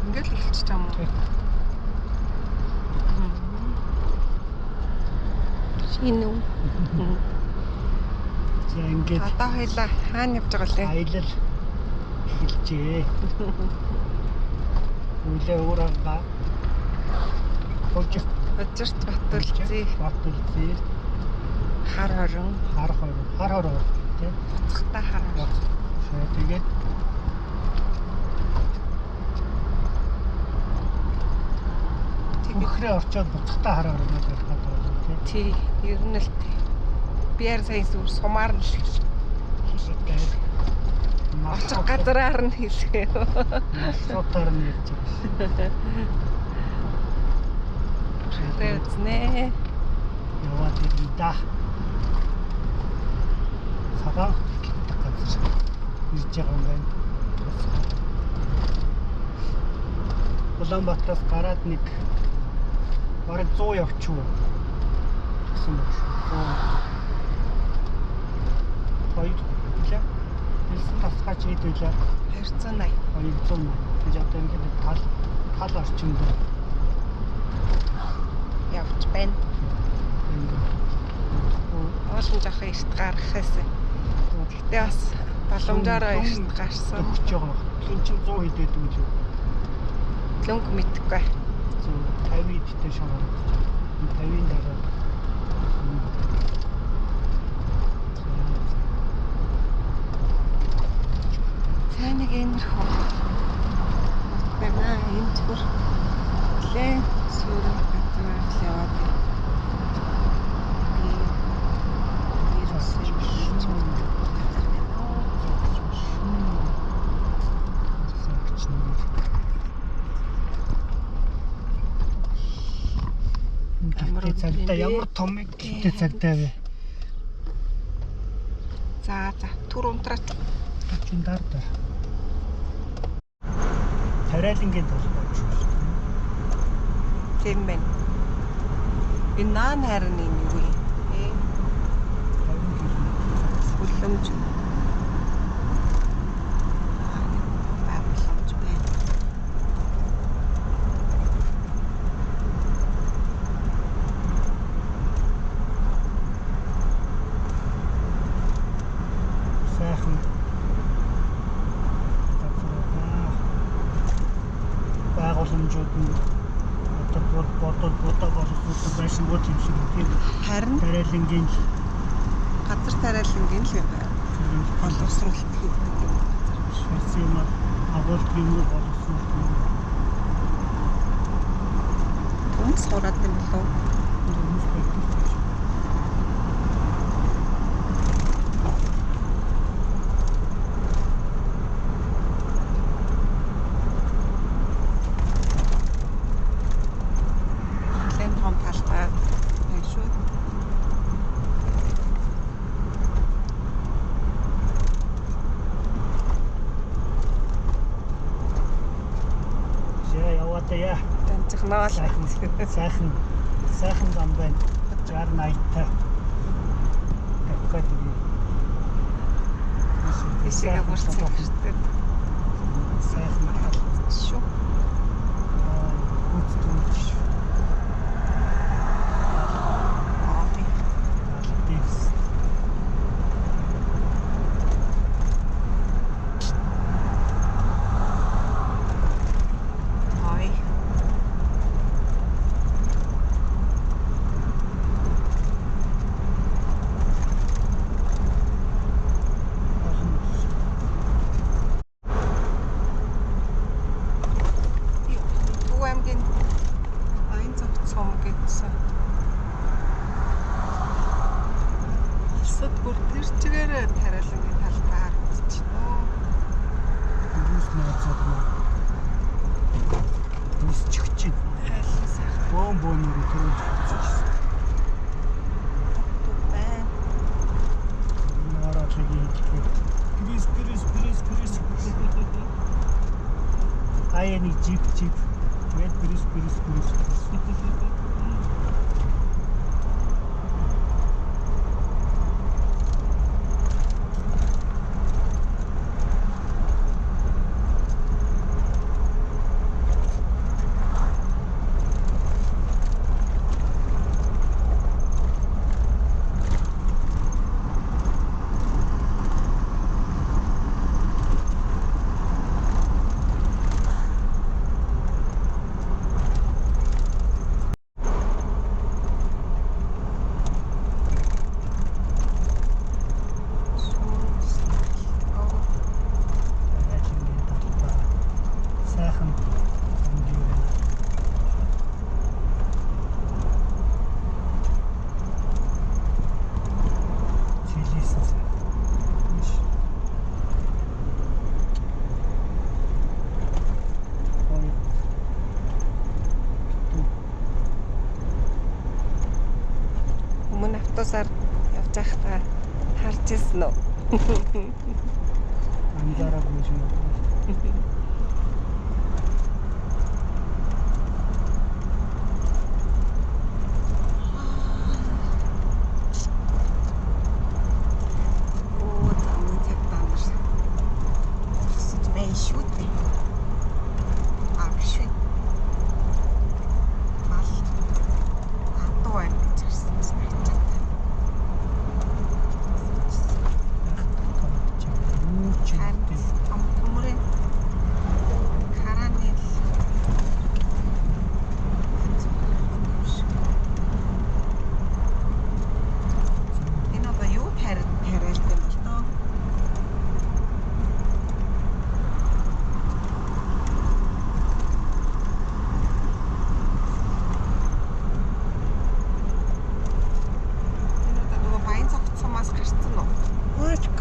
Ингээл үлчиж юм уу? Шинэ үү? За ингээд одоо хоёлаа хаана явж байгаа лээ? аялал эхэлжээ. Үлээ уурага. Хожирт Батулзий. Батулзий. Хар хорон. Хар хорон тийм. Буцахтаа хар хорон. Тэгээд Мөхрөө орчоод буцахтаа хар хорон гэж бодож байна тийм. Тий, ер нь л тий. Биар сайн зүр сумаар нь хийлээ. Очих газраар нь хийлээ. Маршрутаар нь ярьж байгаа. Тэрэзнэ. Яваад ирнэ да. Сабаа гэдэг газар ирж байгаа юм байна. Улаанбаатараас гараад нэг бараг 100 явчихв. Гэсэн байна. 2 илээ. Хэлсэн тасгаач хэд вэ? 280. 280. Гэж одоо ингээд тал орчинд явж байна. Олон жоох эрт гаргахаас. Гэтэ бас боломжоор эрт гарсан. Өгч байгаа. Тэн чинь 100 хэдээд үү? Лөнгө мэдхгүй. 150 хэдтэй шагаар. 50-ын дараа. Сайн нэг энэрхүү. Байна энэ зүгээр лээ сүрэн газар яваад. Цагтаа ямар том ихтэй цагтаа вэ? За түр унтраад чин дараа. Тарайлангийн толгойч. тийм байна. Энэ наан харин юм юу вэ? Хүлэмж. Байгууламж байна. Сайхан. Байгууламжууд нь одоо бодоо боловсруулсан байшингууд юм шиг тийм. Харин Тарайлангийн газар тариалангийн л юм байна. Боловсруулалт хийдэг юм. ширсэн юм агуулгын юм боловсруулсан. Түнс сураад юм болов уу? Яа. Танцхнаа Сайхан зам байна. 60-80-тай. Таккад би. Исэгээ бүрцэн хэрэгтэй. Сайхан Шүү. Гүцтүүч. Аяны жип. Тэгээд бэрис. автобусаар явж байхдаа харж ирсэн үү? Анзаараагүй юм уу? Оо, замын цаг дамар. Хэсэж байна шүү дээ. Биш үү? Мал. Ардуу байна гэж харсан чинь хайчаад. Амтмөрийн караны энэ одоо юу тариалт юм бол тоо. Энэ одоо нөгөө баян цогцсомоос гарсан уу? Өөчг.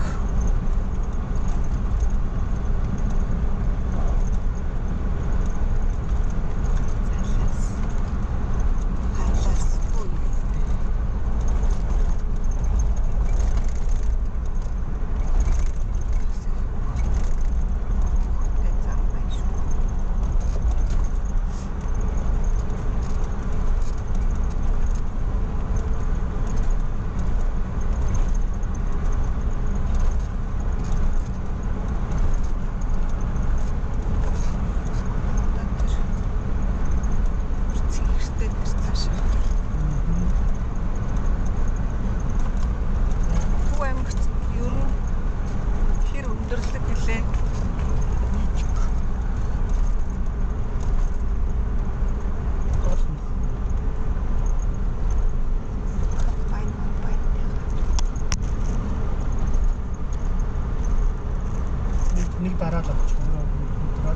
Нэг дараад авч байгаа.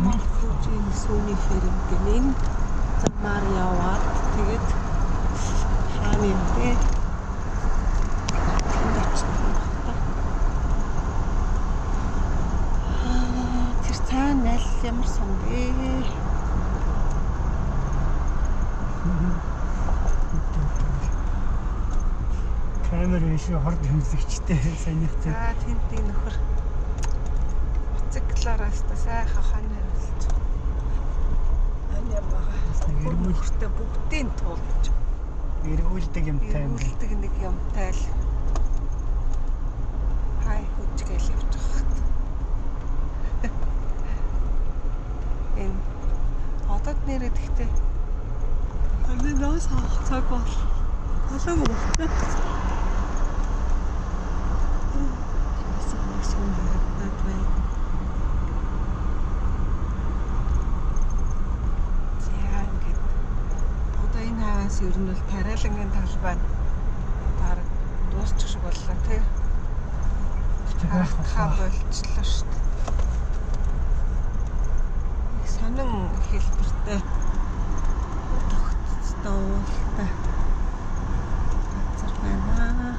Махружийн сүүний хэрэг гэнэ замаар яваад тэгээд хаана юм бэ? Тэр цаана аль ямар сан бэ? Камер ишээ хорд хэмсэгчтэй санийх зүг. Тэнтийн нөхөр циклараас та сайхан хань хариулж. Ань ямаа. Нөхөртөө бүгдийн тулж. Эргүүлдэг юмтай юм. Эргүүлдэг нэг юмтай л. Хай хүчгээл явж байгаа. Энэ одод нэрэд ихтэй. Аны нөөс авах цаг бол. Болоогүй байна. Ер нь бол тариалангийн талбай дараа дуусчих шиг боллоо тий. Хаа болчихлоо шүү дээ. Сонин хэлбэртэй тогтцтой уултай газар байна.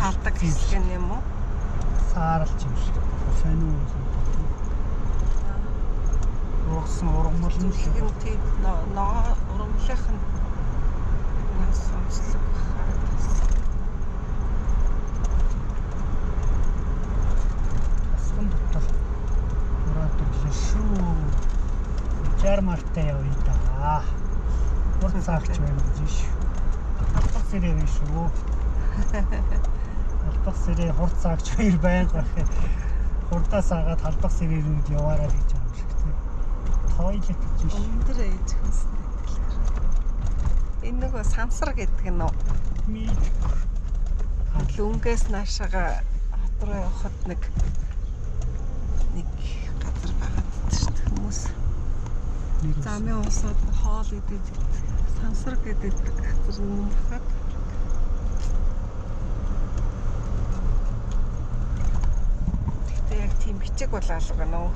Салдаг хэсэг юм уу? Саарлж юм шиг. Сайн уу? Рогсон ургамал нь юм тийм ноо ургамлынх нь нас сонслог харагдсан. Асган дотор мураад өглөө шүү. Жармартай явъя да. Урд цаагч байна гэж шүү. Албах сэрээ байна шүү. Халбах сэрээ хурд цаагч хоёр байнга байх. Хурдаас агаад халбах сэрээ рүү яваарай гэж байгаа юм шиг тийм. Тойлет гэж шүү. Өндөр ээж хүнстэй. Энэ нөгөө сансар гэдэг нь лүнгээс наашаага хот руу явахад нэг газар байгаад шүү дээ хүмүүс. Замын усад хоол идэж сансар гэдэг газар нэмэхэд тэгтээ яг тийм бичиг бол алга нөө.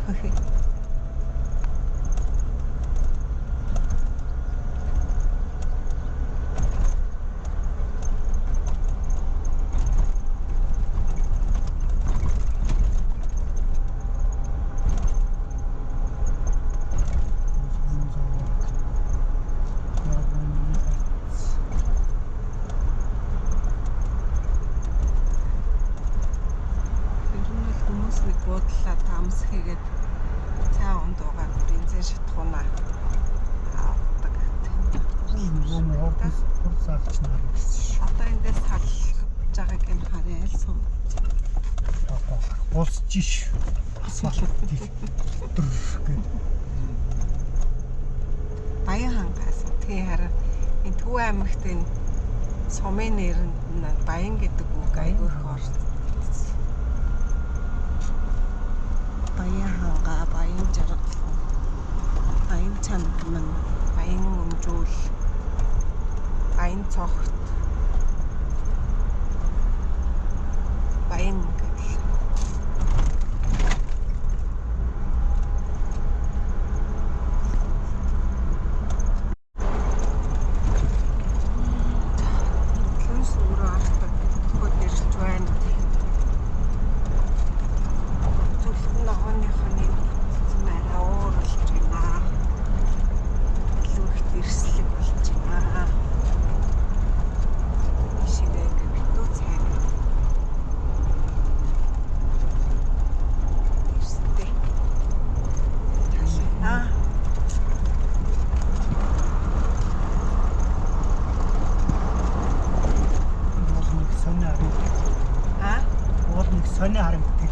буудлаа тамс хийгээд цаа ундуугаар бензин шатхуунаа авдаг. Юм хурцаагч нар гэсэн шүү. Одоо эндээс салж байгааг юм харъя л сум. Болсож ш. Асфальт гэх. Баян хангаас тий хараа энэ Төв аймагт энэ сумын нэрнд Баян гэдэг үг айгүй их орсон. Баян ханга, Баян жаргал, Баян чамдман, Баян өмжүүл, Баян цогт, Баян гэл. Лүнс өөрөө ахдаг хөхөд ирж байна. Зүлхэн ногооныхоо нэг маяга ууралж байна. Илүү их дэрслэг болж байна. Ишигээ битүү цай. Ирстэй. Талаа. Сони харамттай.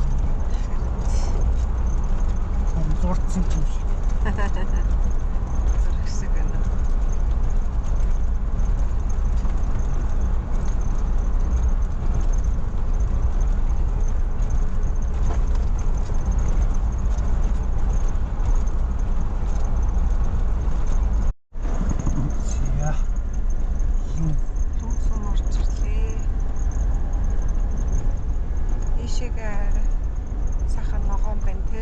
Зурцсан ч юм шиг. Зурхсэг байна. Яа. Тунсан орчихлээ. Ишигээ сахан ногоон байна те.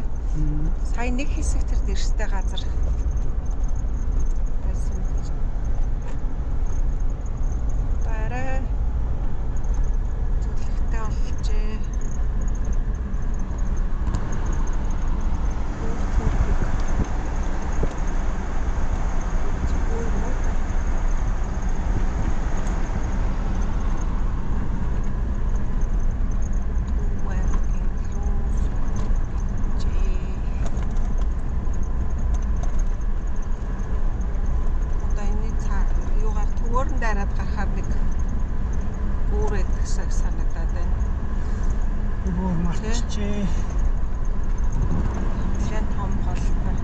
Сая нэг хэсэг тэр дэрстэй газар байсан. Дараа зүлэгтэй болчихжээ. Өөрөнд дараад гарахаар нэг үүрэг гэсэн санагдаад байна. Өөр мартчихжээ. Тэрэн том голтой.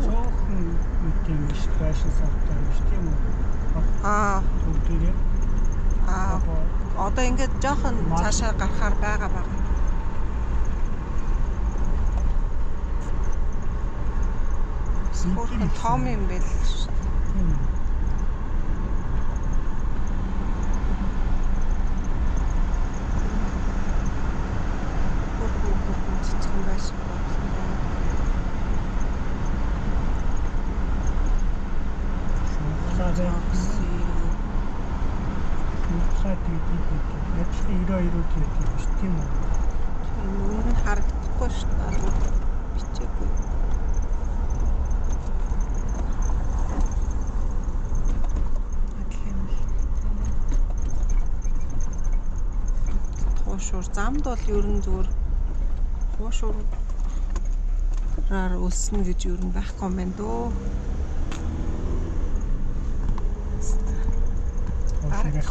Цоохон үтэн биш фэшн савтай биш тийм үү? Түр Одоо ингээд жоохон цаашаа гарахаар байгаа. Өөрхөн том юм байл шүү дээ. Өөрхөн цэцгэн байсан байна. Ядлын 92 гэдэг биш тийм үү? Нүн нь харагдахгүй шүү дээ. Бичээгүй. Хуушуур замд бол ер нь зүгээр хуушуураар өснө гэж ер нь байхгүй юм байна дөө.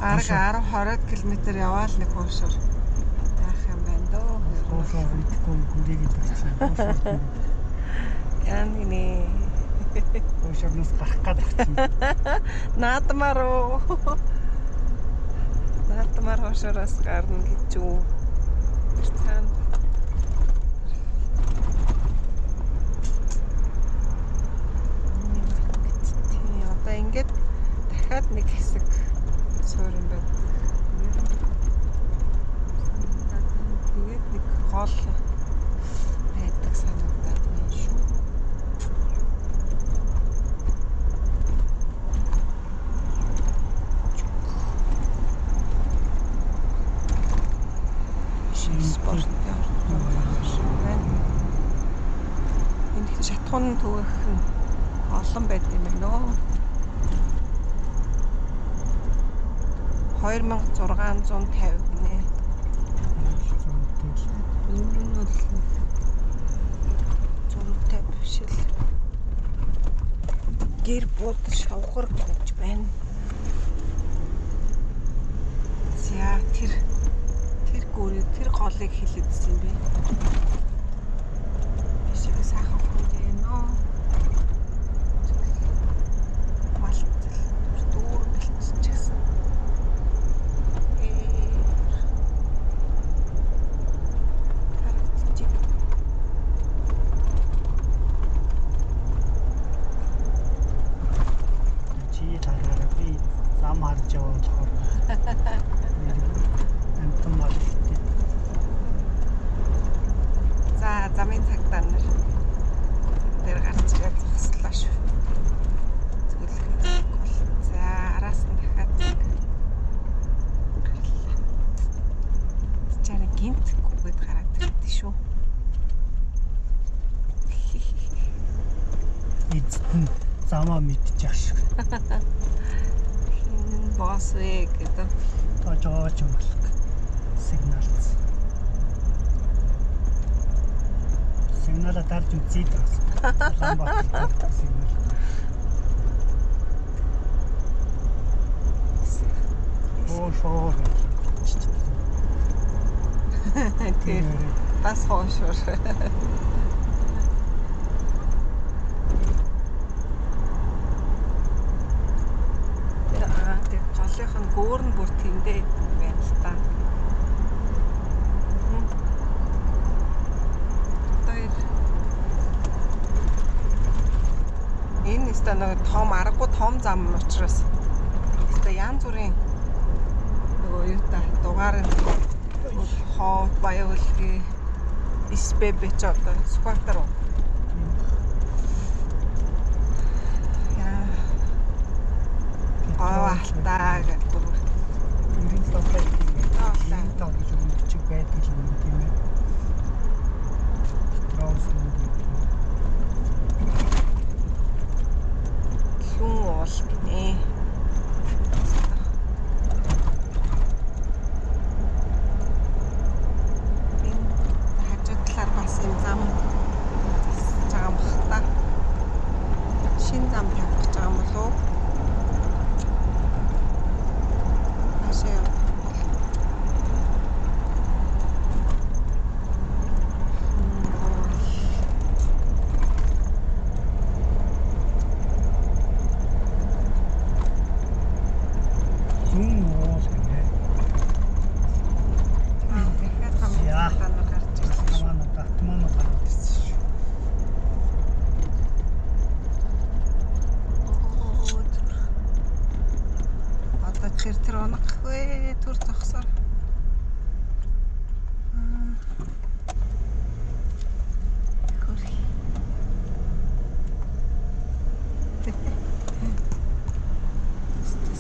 Арга 10-20 км яваал нэг хуушуур байх юм байна дөө. Хуушуур идэхгүй гүрийгээд ирсэн. Яа нэ. Хуушуурнаас гарах гэдэг чинь. Наадмаар хуушуураас гарна гэж үү. Тэр цаана. Одоо ингээд дахиад нэг хэсэг суурин байна. Тэгээд нэг гол байдаг санагдаад байна шүү. Спорт байна. Энд шатхуун түүх нь олон байд юм байна нөө. 2650 гинэ. Өмнө нь бол зурагтай биш л гэр бууд шавхар гэж байна. За тэр гүрээ тэр голыг хилэдсэн би. Бишиг сайхан хөөе нөө. Малтал дүүр бэлтсэн ч гэсэн. За замын цагтаа нар дээр гарч ирээд зогслоо шүү. Зөвлөх бол за араас нь дахиад гарлаа. Чараа гинтгүйгээд гараад ирдэ шүү. Эцэд нь замаа мэдчих шиг. Хин босс вэ гэдэг. Тожооч өнгөлөг сигналц. Сигнала дарж үзээд бас. Улаанбаатар сигнал. Шоор. Тэр бас хоошор. Голынх нь гүүр нь бүр тэндээ байна л та. Энэ өстө нэг том аргагүй том зам учраас өстө янз бүрийн нөгөө юу та дугаар нь хоо баяуулгий СББ ч одоо Сүхбаатар уу. Алтаа гэдэг бүр ирэн тавтай тийм тав гэж өгчих байдаг юм тийм ээ. Траус хүн уул гинэ. Энэ хажуу талаар бас юм зам засаж байгаа юм бах та. Шинэ зам тавьж байгаа юм болов уу? Тэр оноггүй түр зогсоор. Хөрхи.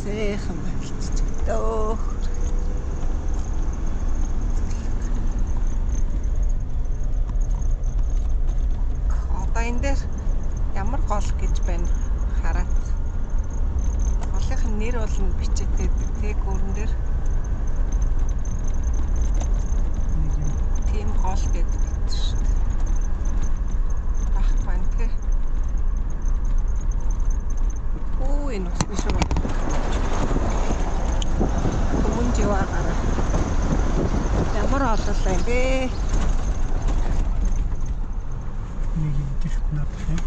Сэхэн байлцчих дөө. Одоо энэ дээр ямар гол гэж байна хараад. Голынх нь нэр бол бичээтэй тэг гүрэн дээр тийм гол гэдэг шүү дээ. Бах байна те. Оо энэ ус биш үү? Өмнө живаа гараа. Ямар ололоо юм бэ? нэг юм гихт над тийм.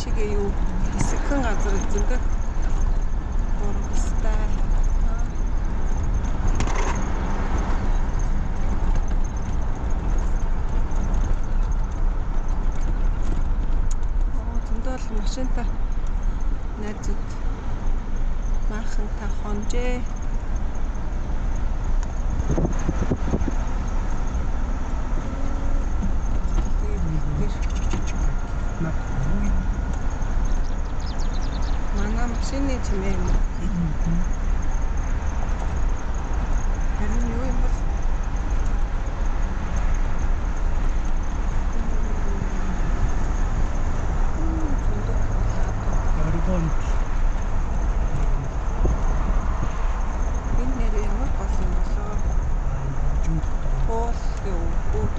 Шигээ юу хэсэгхэн газар зөндөө урагстай. Зөндөө л машинтай найзууд маахантай хонжээ. Машины чимээ юм. Харин юу юм бол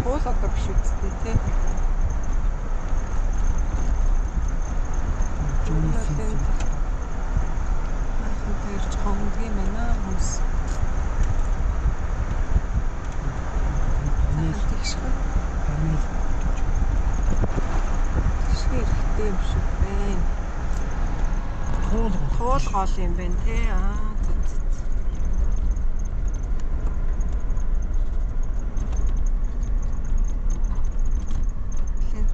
Уул одоо биш үсттэй тий. Жинсэн. Ахын тэрч хондгийн мана хүмүүс. Амил Тэгшгүй. амил Тэгшгүй хэрэгтэй юм шиг байна. Туул хоол юм байна тий. Зүт.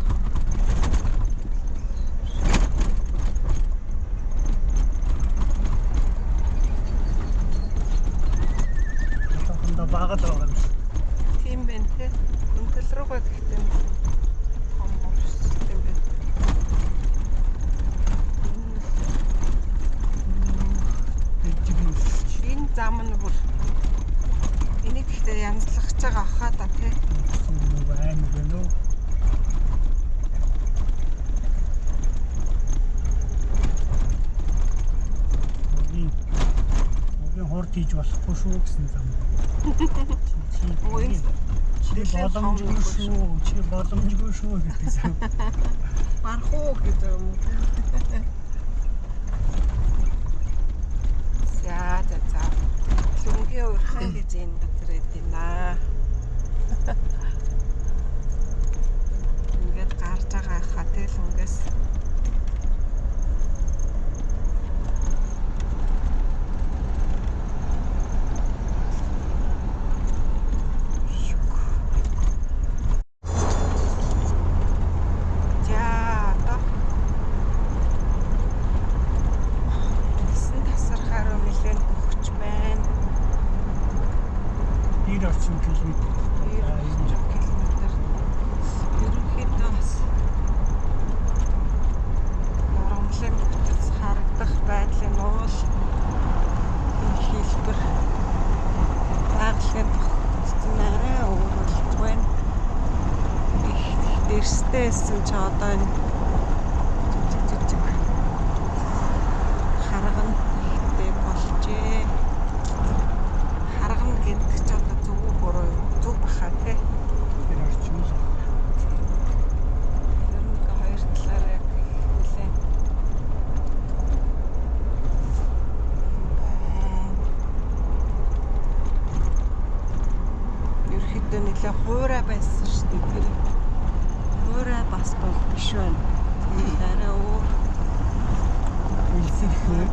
Багад байгаа юм шиг. Тийм байна тий. Өнтөл рүүгээ гэхдээ том морс юм байна. Энэ зам нь бүр энийг гэхдээ янзлахж байгаа хаа та тий. Байна гэнэ үү? Огийн хорт хийж болохгүй шүү гэсэн зам. Чи боломжгүй шүү гэдэг зам. Барах уу гэдэг юм. За. Лүнгийн урхан гэж энэ газар эдийнэ. Ингээд гарч байгаа хатаа лүнгээс Эрстэйсэн ч одоо энэ жижиг харган ихтэй болжээ. Харган гэдэг ч одоо зөв буруу зөв баха тий. Тэр орчин л. Ер нь хоёр талаараа яг хүлээн. Ерөнхийдөө нэлээ хуурай байсан шүү дээ тэр. Хуурай бас бол биш байна. Арай өөр Илсэрхээ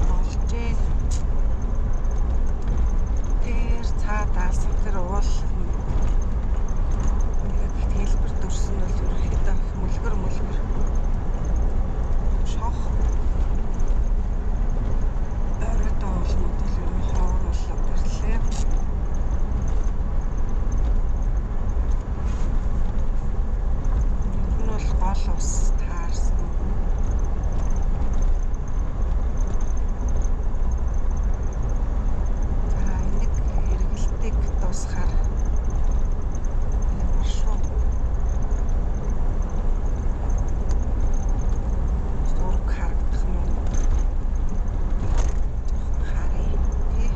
болжээ. Тэр цаадаас тэр уул ингээд хэлбэр дүрсэн нь бол ерөнхийдөө мүлгэр шох оройтой уулнууд бол ер нь ховор болоод ирлээ. Гол ус таарсан. За энийг хэрэгэлтийг дуусгаар ямар шүү. Зураг харагдах нь харъя тий.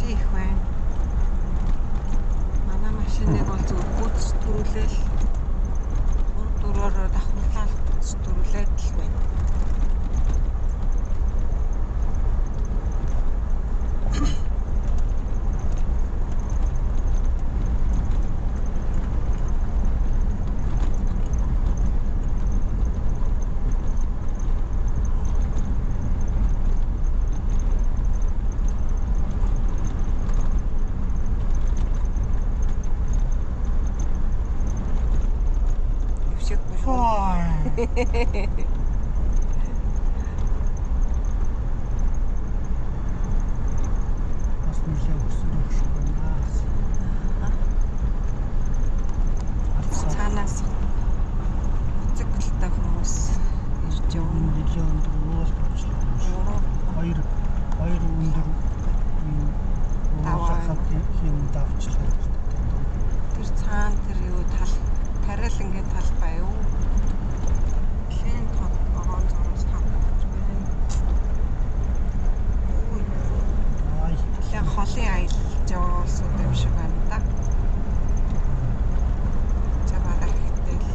Их байна. Манай машиныг бол зөв гүйц төрүүлээл 3-4-өөр давхарлаад гүйц төрүүлээд л байна. Бас нэлээ өсөх шиг байна. Цаанаас циклтай хүмүүс ирж явна. Нэлээ өндөр уул болчихлоо. Хоёр өндөр даваа юм давчлаа. Тэр цаана тэр юу тал Тариалангийн талбай юу? Хэн тод вагон зурс хавтаж байна. Ой. Лэн холын аялалж яваа улсууд юм шиг байна да. За барах хэтэл.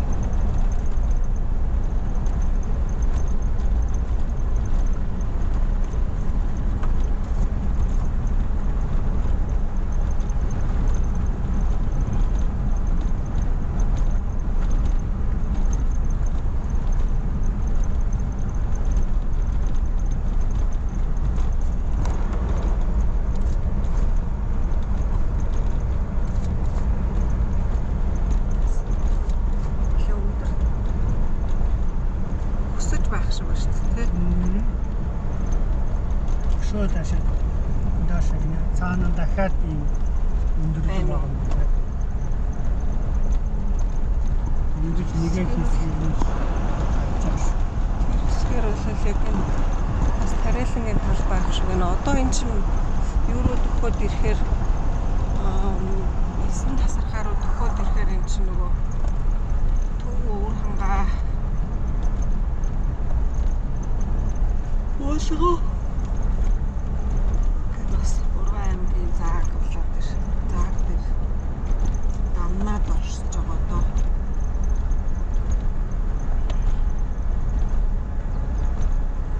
Шууд ашиг даашаа цаана дахиад ийм өндөр байна уу? Ингэж нэгээ хийсэн юм. Тэгэхээр үлээлэг энэ бас тариалангийн талбай ах шиг байна. Одоо эн чинь юу руу төхөөд ирэхээр 9 тасархаа руу төхөөд ирэхээр эн чинь нөгөө төв өвөр хангаа Уулгаа бас Ургаан аймгийн зааг болоод ир. Зааг дээр дамнаад орсож байгаа доо.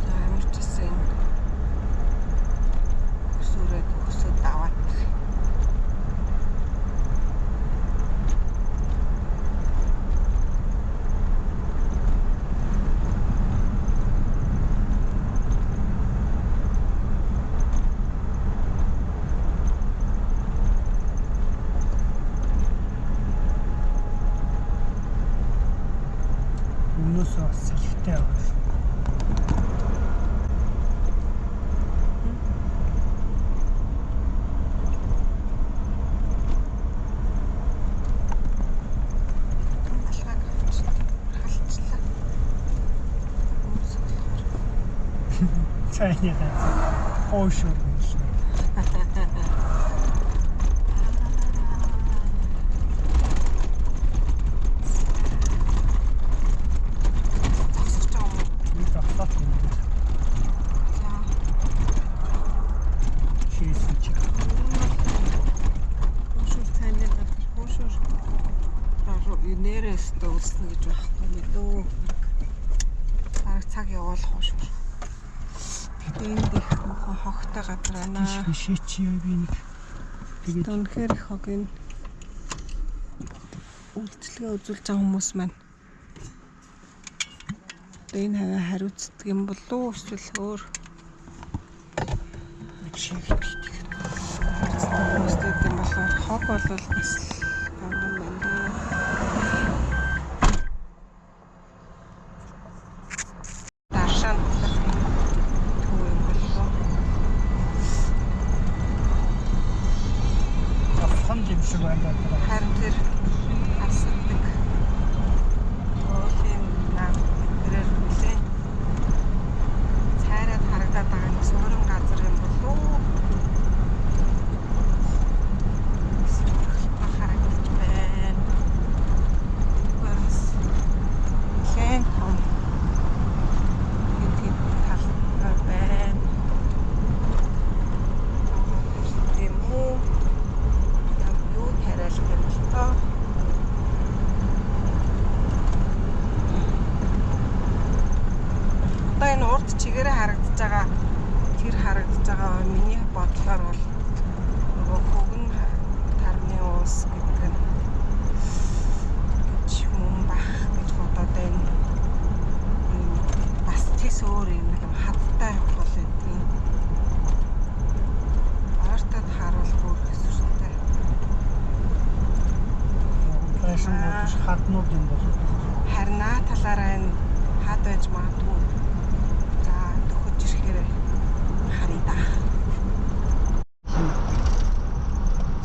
За ямар ч гэсэн өсөөрөө төгсөд аваад. Өмнөөс бас салхитай байгаа шүү. Малгайг халчлаа. Цайныхаа хоошоо биш. Зогсож байгаа юм уу? Нэг авах юм. За. Шийсэн чи. Хөшүүр цайны газар хөшүүр нэрээс дөөснө гэж байхгүй мөлөө. Бараг цаг явуулах хөшүүр. Гэтэ энд их хогтой газар байна. Шийчи яа би нэг. Тэгээд Үнэхээр их хог энэ үйлчлэгээ үзүүлж байгаа хүмүүс маань энэ хаваа хариуцдаг юм болов уу эсвэл өөр шийгдэг. хүмүүстэй юм болохоор хог бол бас гомдон байна. Даршаан төв юм болов уу? Авсан юм шиг байна. Харин тэр асдаг. Уулын нам тэрээр үлээ. Цайраад харагдаад байгаа нэг суурин газар юм болов уу? Харагдаж байна. Тэгвэрс хэн том хэд тал байна. Тийм үү? Юу тариалах юм бол тоо. Одоо энэ урд чигээрээ харагдаж байгаа тэр харагдаж байгаа миний бодлоор бол нөгөө хөгн тарны уус гэдэг нь юм бах гэж бодоод байна. Бас тэс өөр юм нэг юм хаттай бол энэ. Артад харуул бүр хэсвэртэй. Фэшн бодож хатнууд юм бол. Харин наа талаараа энэ хад байж магадгүй. За төхөж ирэхээр харъя да.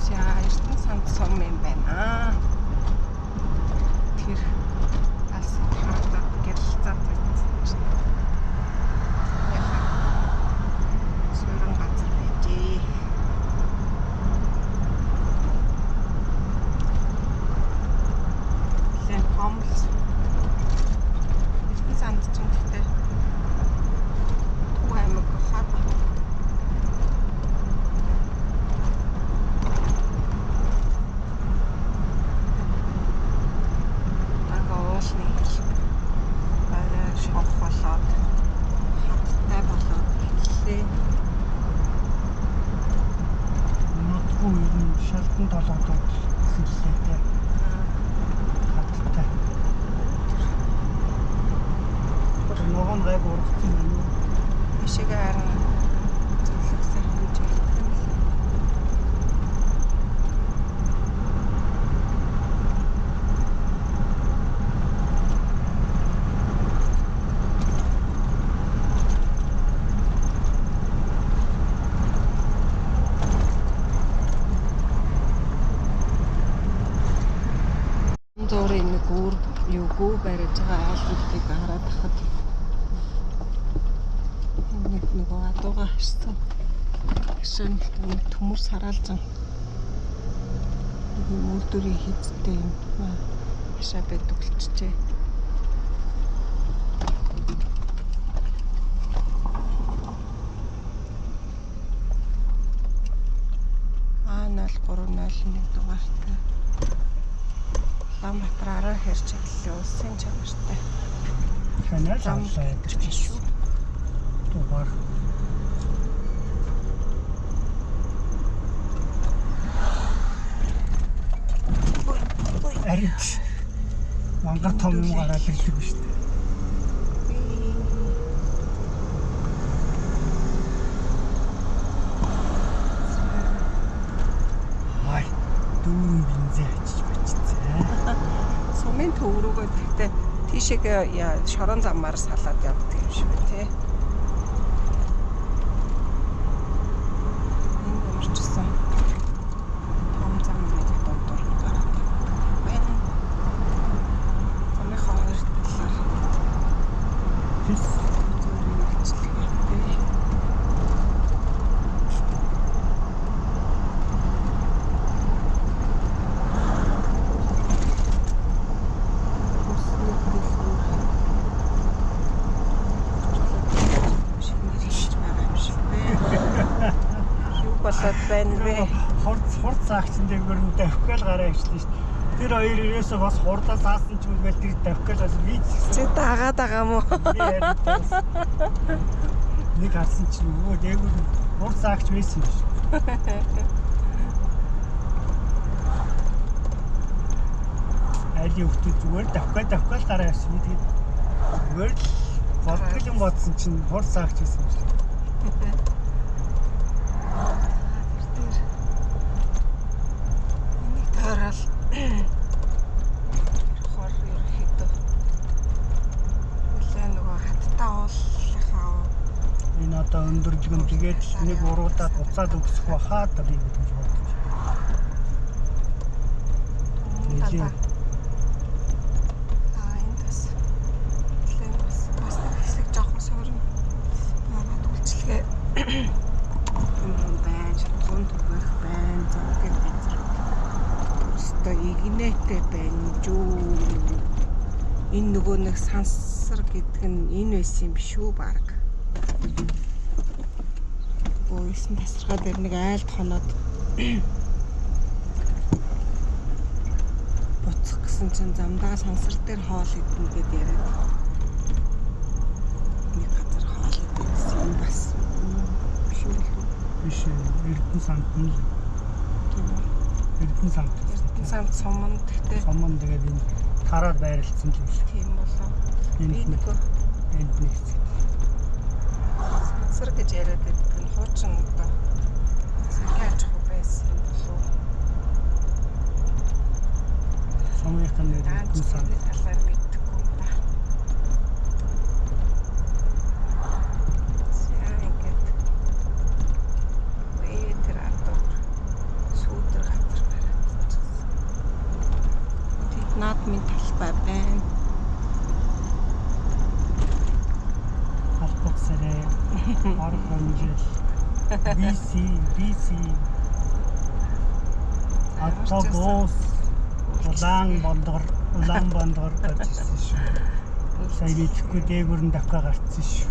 За эрдэн санд сум юм байна. Тэр алс харагдаад гэрэлцээд байсан. Сөрөн газар байжээ. Лэн хатууд хэллээтэй. Хаттай. Нөгөө нь гайг ургацсан байна. Бишиг харин зөвлөсөн хэмжээ. Зургийн нэг өөр юугүй барьж байгаа айлуудыг хараад тахад нөгөө адууга харсан. Гişэн төмөр сараалзан нэг мөрдөрийн хийцтэй юм хашаа байдаг болчихжээ. А0301 дугаартай. Улаанбаатараараа хэрж эхэллээ. Улсын чанартай. Ханаа замлаа гэж биш үү? Дугаар. Арич. Мангар том юм гараад ирлээ шүү дээ. Хай. Дүүн бензин ачиж бачцээ. Сумын төв рүүгээ тэгтээ тийшээ шорон замаар салаад явдаг юм шиг байна тий. Энэ ямарчсан том зам нэг дондор гараад байна. Замын хоёр талаар Тэс зургийг үйлчлэгээ. Болоод байна вэ? хурд цаагчсан дээр нь давхгаал гараа ивчлээ шүү дээ. Тэр хоёр ерөөсөө бас хурдаас аасан ч үгүй тэр давхгаал бас виз. Чи дагаад байгаа мó? Нэг харсан чинь өвөө дээгүүр хурд цаагч байсан юм шүү. Айлын хөлтөд зүгээр давхгаал гараа ивсэн. Тэгээд зүгээр л болтгол юм бодсон чинь хурд цаагч байсан юм шүү. Тарал хор ерөөхдөө үлээ нөгөө хаттай уулынхаа Энэ одоо өндөрлгөн тэгээд нэг уруудаад буцаад өгсөх бахаа даа би гэж бодож. энэ тас үлээ бас хэсэг жоохон суурна яагаад үйлчлэгээ юм байж зүүн түгэх байна зовгийн газар өстой игнэтэй байна жүү энэ нөгөө нэг сансар гэдэг нь энэ байсан юм биш үү баг өөсөн тасархаа дээр нэг айлд хоноод буцах гэсэн чинь замдаа сансар дээр хоол идэнэ гэд яриад нэг газар хоол идсэн юм бас биш үү Биш Эрдэнэ самт нь тийм үү Эрдэнэ самт. Эрдэнэ самт суман гэхдээ Суман тэгээд энэ тараад байрлалцсан юм шиг. тийм болоо би Энд нөгөө нэг хэсэг. сансар гэж яриад байдаг нь хуучин одоо санхиж ах байсан юм болов Сумынхан нэр Эрдэнэ самт. Даанчны талаар мэддэггүй юм да. Сайн ингээд тэр атор сүүдэр газар бараад ирчихсэн. Тэд наадмын талбай байна. Албацсараа Арханжил BC Атогос Улаанбаатар гэж ирсэн шүү. Сая бидэхгүй дээгүүр нь давхгаа гарцсан шүү.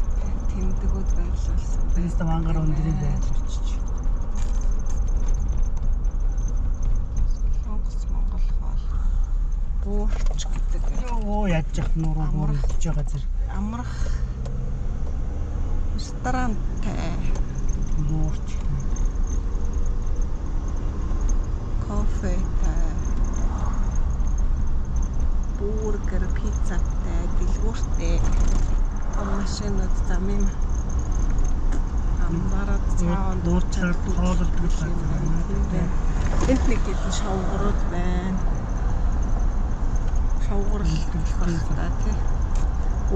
Тэмдгүүд байрлуулсан. Тэрээс мангар өндрийн байлж. Солонгос Монгол хоол. Буурч гэдэг. Оо яаж яах нуруу буурч байгаа зэрэг. Амрах ресторантай. Буурч. Кофе буфетай. Бургер, пиццатай, дэлгүүртэй. Машинууд замын амбараад цааван дуурчаад хоолол гэж байна. Энд нэг хэдэн шовгорууд байна. Шовгорлох та тий.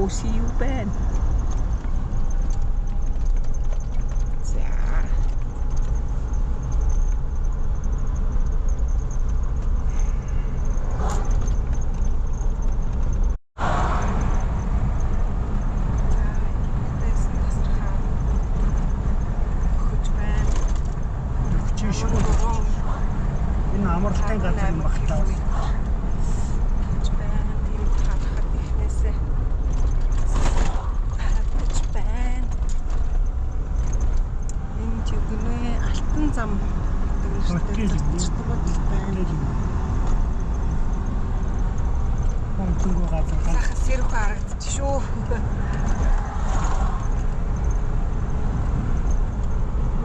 Үси юу байна? За. Энэ амралтын газар юм багтаа. Зам зочдгууд байна. Онцгой газар. Сайхан сэрх харагдчих шүү.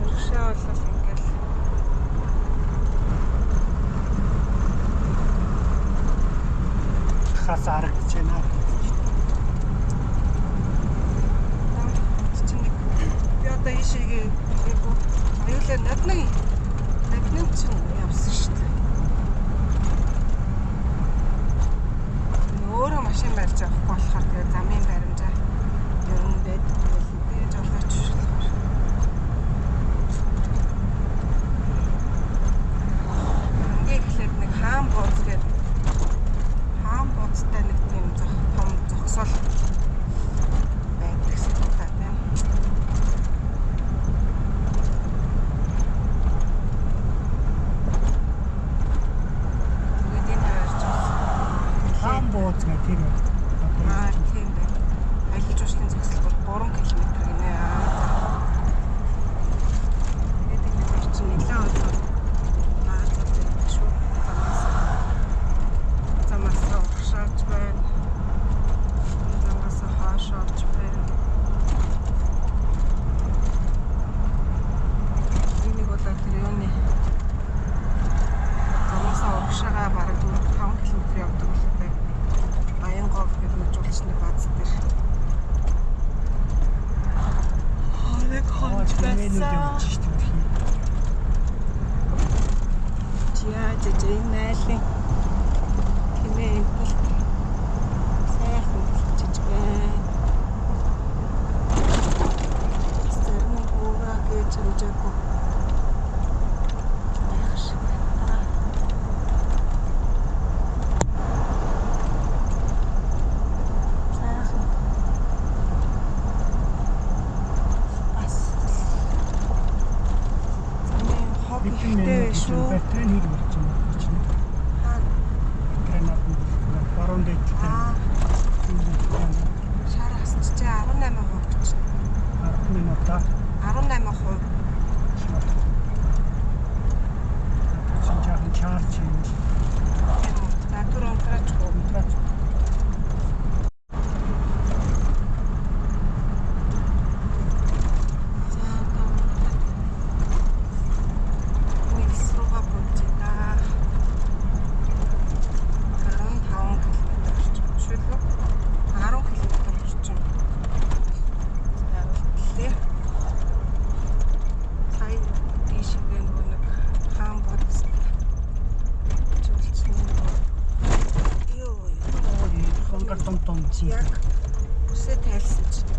Өршөө болол ингээл хас харагдаж байна. Би одоо ийшээгээ аюулаа надныг чинь явсан шүү дээ. Өөрөө машин барьж авахгүй болохоор тэгээ замын баримжаа ер нь байдаг гэж олооч шүү. Ингээ гэхлээр нэг хаан бууцтай нэг тийм том зогсоол байдаг гэсэн үг байна. Бууц гэх тийм. Тийм байна. Аялал жуулчлалын зогсол бол 3 км гинэ. Тэгээд энэ чинь нэлээд одоо наацад байдаг шүү. Замаас урагшаач байна. Замаас хаашаач байна. Энийг бол тэр юуны замаас урагшаагаа бараг 4-5 км явдаг л дээ. Аянгов гэдэг нэг жуулчны бааз дээр. Нэг хонч байсан. Яа жижиг найлын тэмээ бол сайхан жижиг байна. Сэрнэ гураа гэж хэмжээгүй. Битүүн шүү. Батарей нэг болж байна. Хаа. Батарей баруун дэд. Шараас чи 18% ч. 10 минутаа. 18%. Чинжаахан чарж юм. За түр унтраач гоо. Яг үсээ тайлсан чинь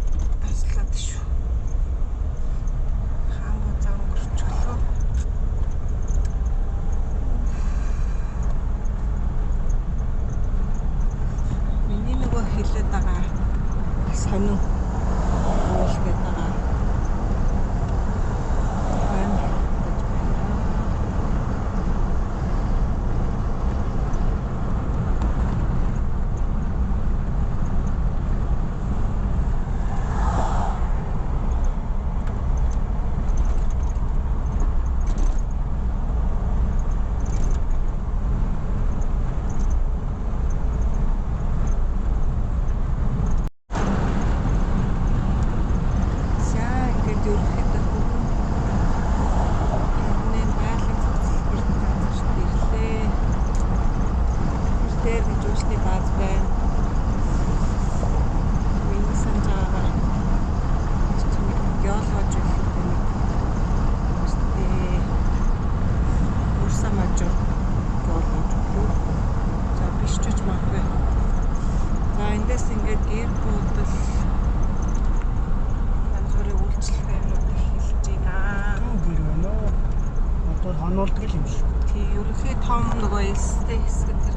таслаад шүү. Хаан зам өнгөрчлөө. Миний нөгөө хэлээд байгаа сонин уулгээд байгаа. сүүсний бааз байна. Минсан жаагаар геолож үлдээ нэг урсан мажор геолож үлдээ. За биш ч гэж магадгүй. За эндээс ингээд airport-л янз бүрийн үйлчлэгээнүүд эхэлж байна. Гэр байна уу? Одоо хонолдог юм шиг. Тий, ерөнхий том нөгөө эстэй хэсэг тэр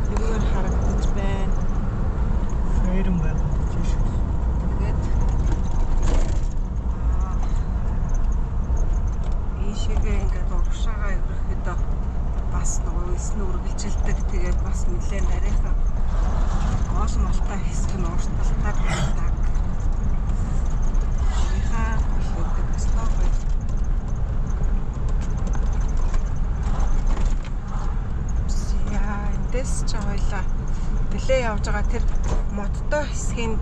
юугаар харагдаж байна. Фэрэн байна гэж шүү. Тэгээд ийшээгээ ингээд урагшаага ерөөхдөө бас нөгөө эсний үргэлжилдэг. Тэгээд бас нэлээд нарийнхан гол малтай хэсэг нь урталтаад байдаг. Ихаа болоод бас гоё. Эндээс ч хоёлаа билээ явж байгаа тэр модтой хэсгийн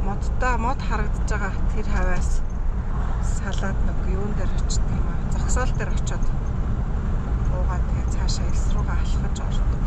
мод харагдаж байгаа тэр хаваас салаад нэг юун дээр очдөг юм аа. Зогсоол дээр очиод уугаад тэгээ цаашаа элс рүүгээ алхаж ордог.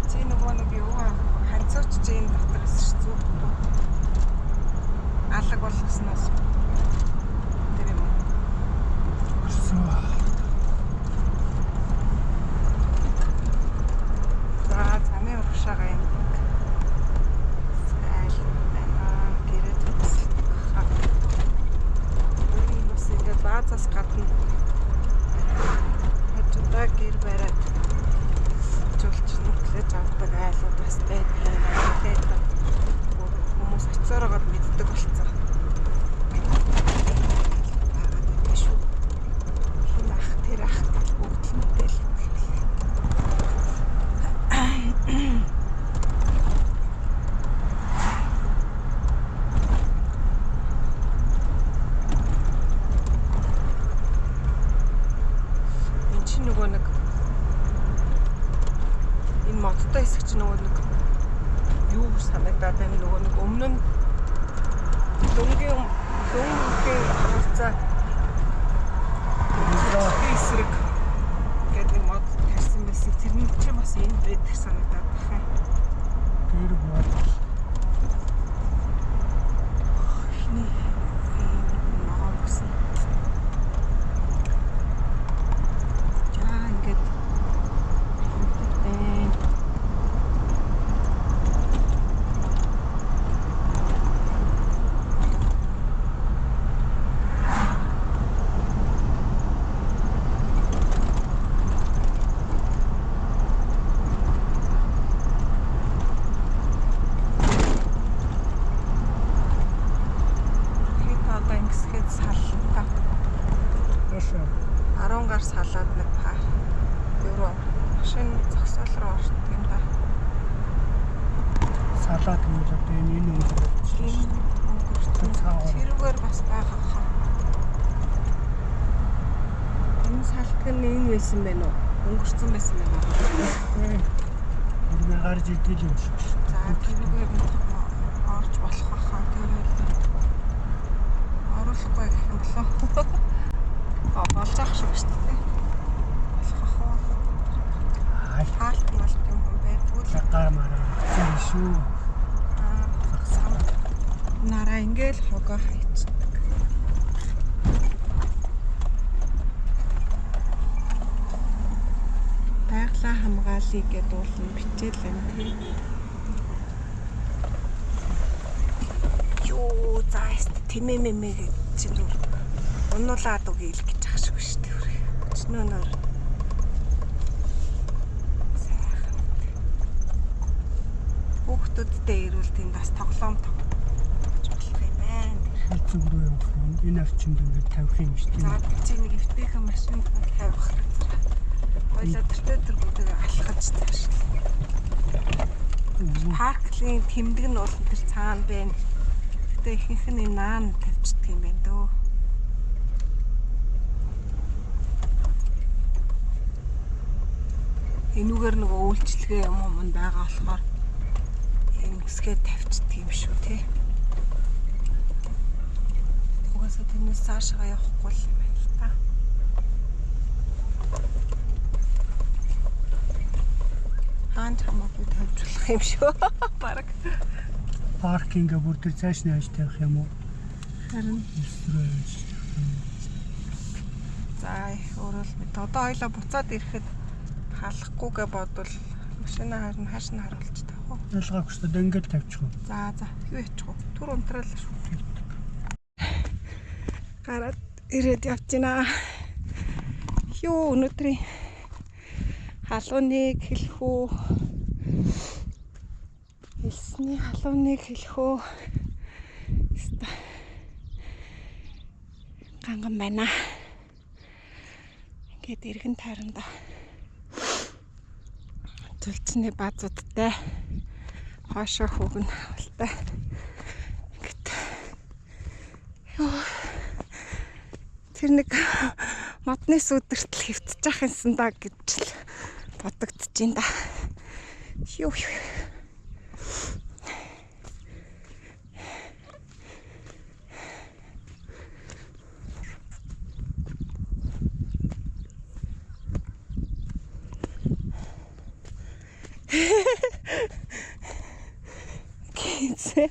Чи нөгөө нэг юу ханцууч чинь дотроос зүг алаг болгосноос тэр юм. За замын урагшаага юм. Гэрээ төсөлтөх. Өөрийн бас ингээд баазаас гадна хажуудаа гэр бариад жуулчлалж авдаг айлууд бас байдаг. Хүмүүс очиорогод мэддэг болцсон. Хин ах тэр ах бүгд л мэдээл. Энд чинь нөгөө нэг энэ модтой хэсэг чинь нөгөө нэг юу санагдаад байна. Нөгөө нэг өмнө нь дөнгөгийн хавцаа эсрэг гэдэг мод тарьсан байсан. Тэрний чинь бас энд байдаг санагдаад байна. Тэр бод. Эхний ногоон гэсэн. За ингээд саллаа. 10 гар салаад нэг евро машин зогсоол руу ордог юм да. Салаад юм л одоо энэ өнгөрсөн тэрүүгээр бас байгаа хаа. Энэ салтг нь энэ байсан байна уу? Өнгөрсөн байсан байна уу? гарч идэл юм шиг. За тэрүүгээр нь орж болох байхаа тэрүүгээр оруулахгүй гэх юм болоо. Болж ах шиг шүү дээ. Болох аа. Хаалт малт юм байдгүй л гар мараа тийм шүү. Нараа ингээл хогоо хайцдаг. Байгалаа хамгаалъя гэдэг уулын бичээл юм тий. Йоо заast тэмэмэмэг чинь зүр унуулаад үгүй л гэж ах шиг шүү дээ. Өчнөөнөр хүүхдүүдтэй ирүүл тийм бас тоглоом тоглож болох юм байна. Хэцүү рүү явах юм. Энэ орчинд ингээд тавих юм шүү дээ. За чи нэг эвтэйхэн машинд тавих хэрэгтэй. Хойлоо тэр алхаж тааш. Парклийн тэмдэг нь бол тэр цаана байна. Гэтэ ихэнх нь наан тавьчихдаг юм байна дөө. Энүүгээр нөгөө үйлчлэгээ юм байгаа болохоор ийм хэсгээ тавьчихдаг юм шүү тий. Угаасаа тэрнээс цаашаа явахгүй юм байна л та. Хаанч хамаагүй тавьжуулах юм шүү. Бараг Паркингээ бүр тэр цааш нь хаж тавих юм уу? харин Эсрэг. за өөрөө л мэд. Одоо хоёлаа буцаад ирэхэд халахгүйгээ бодвол машинаа харин хааш нь харуулж тавих уу? Ялгаагүй шүү дээ. Ингээд тавьчих уу. За юу ячих вэ? Түр унтраал шүү. Гараад ирээд явж байна. Юу өнөөдрийн халууныг хэлэх үү? Элсний халууныг хэлэх үү? Ганган байна. Ингээд иргэн тайранда зүлцний баазуудтай хоошоо хүүгэн хавалтай. Ингээд тэр нэг модны сүдэртэл хөвтөж ах юмсан да гэж л бодогдож байна да. Юу. Кэнсэр.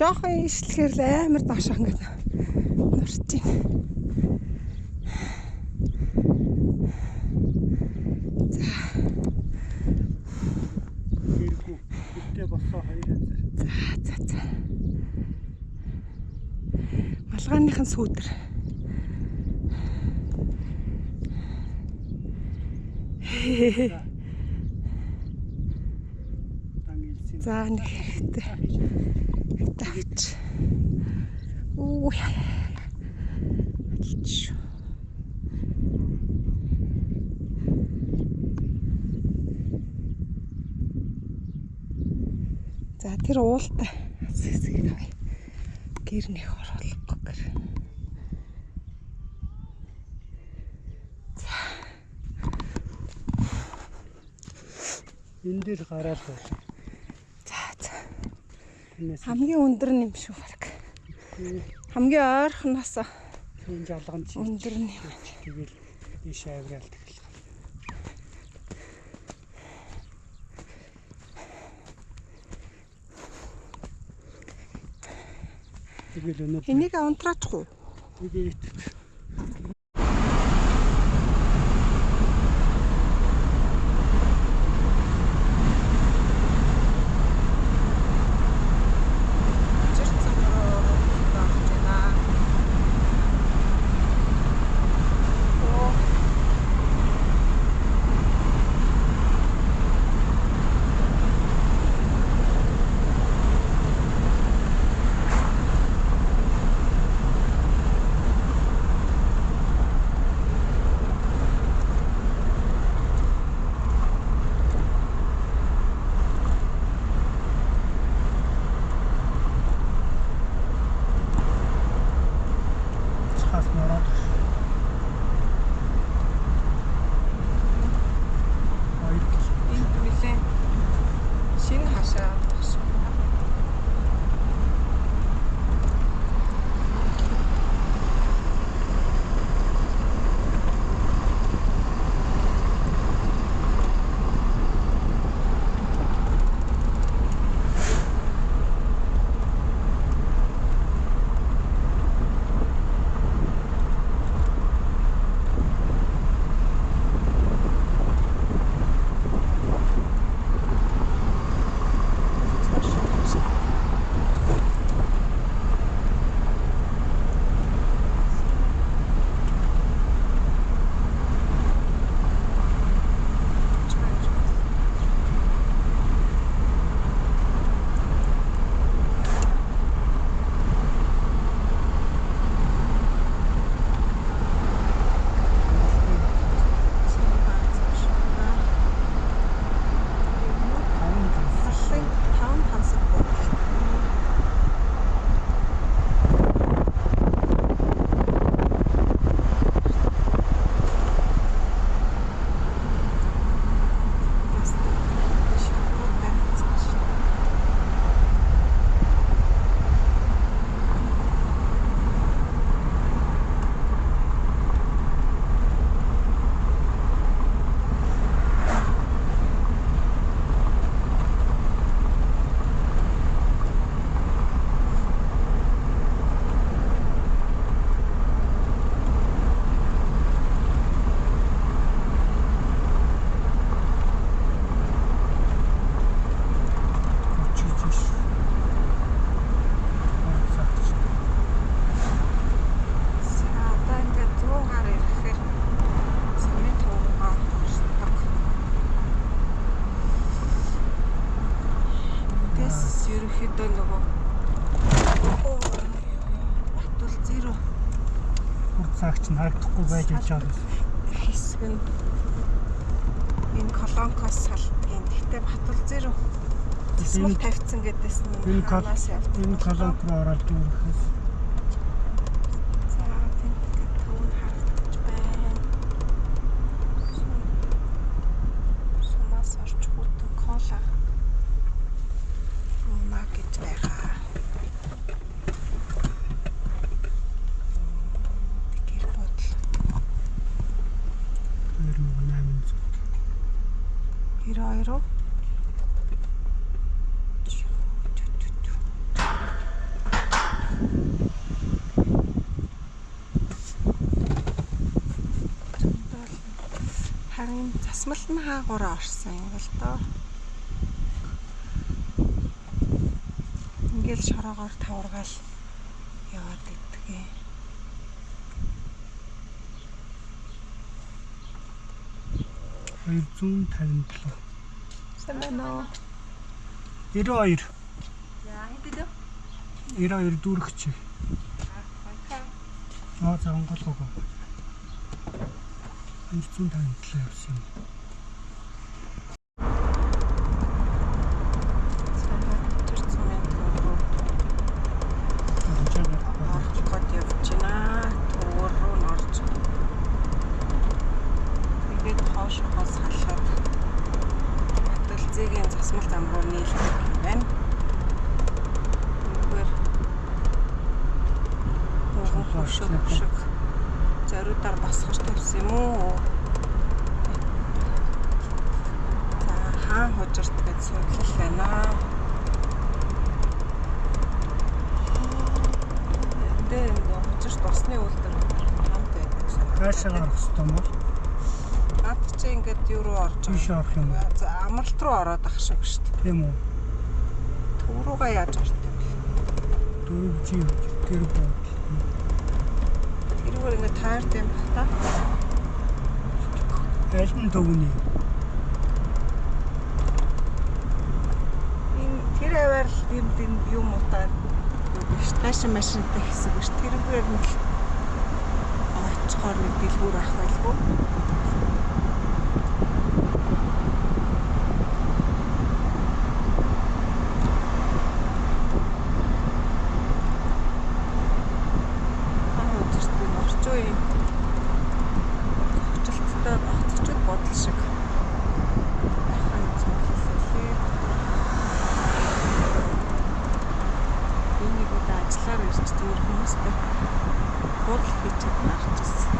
Жохон ишлэхээр л амар доошоо ингээд нурч байна. Гэргүй. Гэтэ босоо хоёроо. За. Малгайныхан сүүдэр. За нэг хэрэгтэй. Тавч. Оо яа. За тэр уултай хэсгийг авъя. Гэрнийх оруулахгүй гэр. За. Энэ дээр гараал бол. За. Энэс Хамгийн өндөр юм шүү баг. Хамгийн ойрхоноос энэ жалган чи өндөр юм. тэгэл ийш авраал тэгэл. Тэгэл өнөө Энийг унтраачих уу? тэгээд ерөнхийдөө нөгөө Батул зэро Хурцаагч нь харагдахгүй байж байгаа. хэсэг нь энэ колонкоос салдгийн. Гэхдээ Батул зэро засмал тавьсан гэдээс нь хаанаас явдаг. Энэ колонк руу ороод дүүрхээс. За тэнцээ төвн харагдаж байна. Сунаас орж хүрдэг кола. Уна гэж байгаа. Гэр бодол. 2800. 92 харин засмал нь хаагаараа орсон юм бол доо. Ингээл шороогоор таваргаал яваад идтгээ. $257. Сэмэнэ. 92. Яа хэдэ? 92 дүүрэх чи. За онголгоо. 257 явсан. Орчгод явж байна. Төвөр рүү норж. Тэгээд хоошоос халахад Батулзигийн засмал зам руу нийлдэг юм байна. Үнэхээр хөшөг зориудаар босгож тавьсан юм уу? За хаан хожирт гэж судлал байна. Энд хожирт усны үлдэр хамт байдаг санагдав. Хаашаа гарах хэвээр юм бол? Наад чи ингээд юу руу орж Тийш орох юм. За амралт руу ороод ах шиг шүү дээ. Тийм үү? Төв рүүгээ яаж ордог юм бэ? Дөрөвжин гэр бодол. Тэрүүгээр ингээд таард юм байна та. Аль нь төвний? Энэ тэр аваар л юм утаа биш. Машин машинтай хэсэг биш. Тэрүүгээр нь л очихоор нэг дэлгүүр ах байлгүй. Бодол шиг ахын зүйлсээ энийг удаа ажиллаар ирж зүгээр хүмүүстэй бодол хийчихэд гарч ирсэн.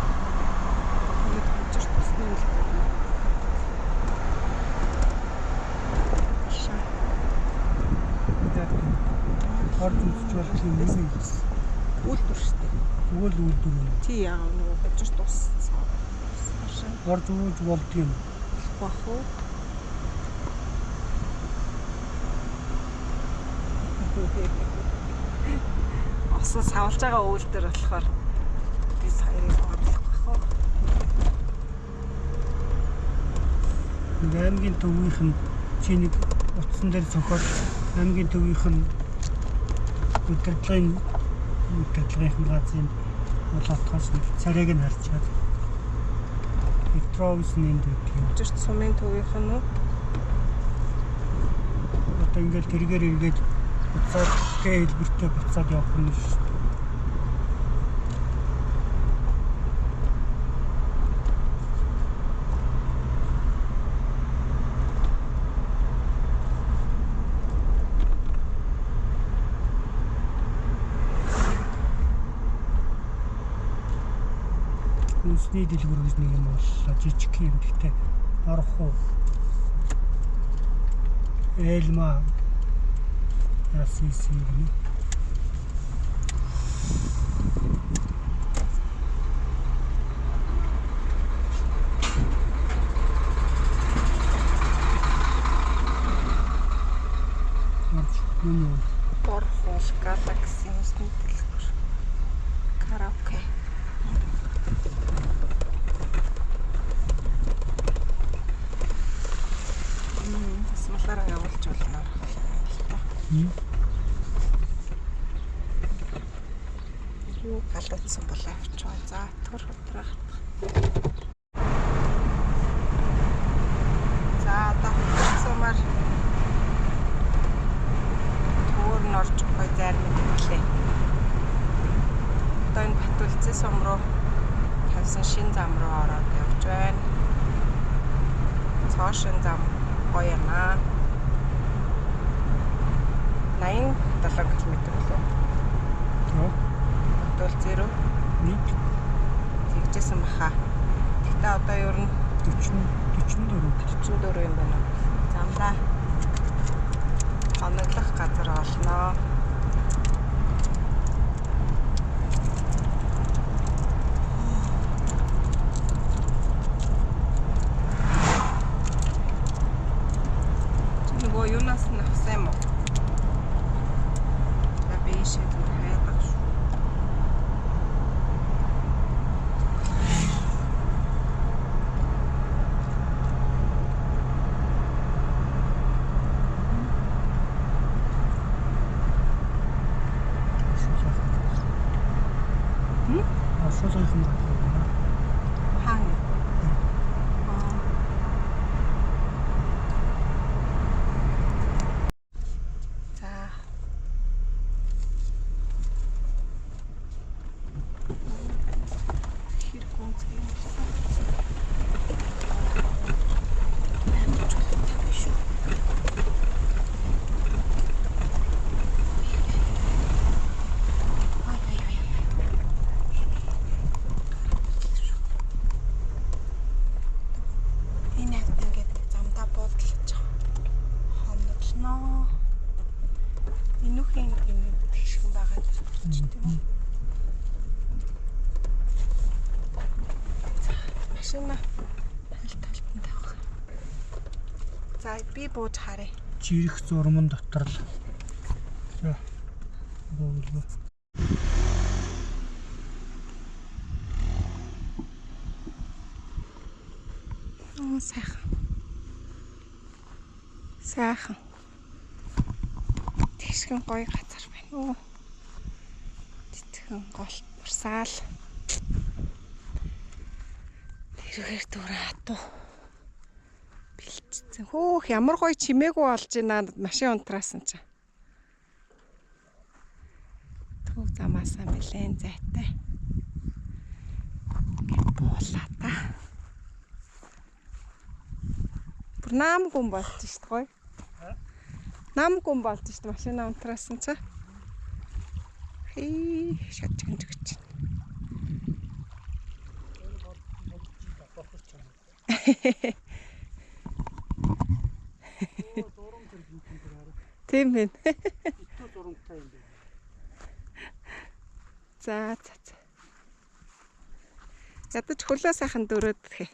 Тэгээд хожирт усны үлдэр нь шаа. Орж үзэж болох юм нэг Үлдэр шүү дээ. тэгвэл үлдэр юм. Тий яа нөгөө хожирт ус Орж үзэж болдгийм. бах уу? Осон савлж байгаа үйлдэл болохоор би саяыг орлох бах уу? Аймгийн төвийнх нь чиний утсан дээр зохиол аймгийн төвийнх нь удирдлагын газрын болоотхоос царайг нь харчаад Петровсны энд байдаг. Хожирт сумын төвийнх нь үү? Одоо ингээл тэргээр эргээд буцаад хэлбэртэй буцаад явах юм шүү дээ. Үнсний дэлгүүр гэж нэг юм боллоо. Жижиг юм. Гэхдээ орох уу? Элма ясис юм. Борхол Galaxy үнсний дэлгүүр. Караоке. Юу галуудсан болоо авчгаа. За төр өдрөх. За одоо сумаар төр норж гой зарим мэтлээ. Одоо энэ Батүлцэн сум руу тавьсан шин зам руу ороод явж байна. Цоошин зам гоё юмаа. 87 км болов. Батүлцэн рүү тэгжсэн баха. Тэгтээ одоо ер нь 44 юм байна. Замдаа хоноглох газар олноо. Нөгөө юунаас нь авсан юм уу? Би шийд хайдаг шүү. Хаана? За. Хэрэг үнцгий юм байна. Энэ ингээд замдаа буудлаж хоноглоно. Энүүхийн ингээд тэгшхэн байгаа ч тийм үү? Машина талтанд тавих. За би бууж харъя. Жирэх зурман дотор л. За. Буулга. Сайхан. Сайхан. Тэгшхэн гоё газар байна уу? Тэтгэн гол бурсаал. Тэргээр дөрөв хатуу. Бэлчсэн. Хөөх ямар гоё чимээгүй болж байна машин унтраасан чинь. Төв замаасаа нэлээд зайтай. Ингээд буулаа та. Бүр нам гүн болж шít гоё. Нам гүн болж шít машина унтраасан чинь. Хий шатгэн гэж. Тийм ээ. За. Ядаж хөлөө сайхан дөрөөд хэ.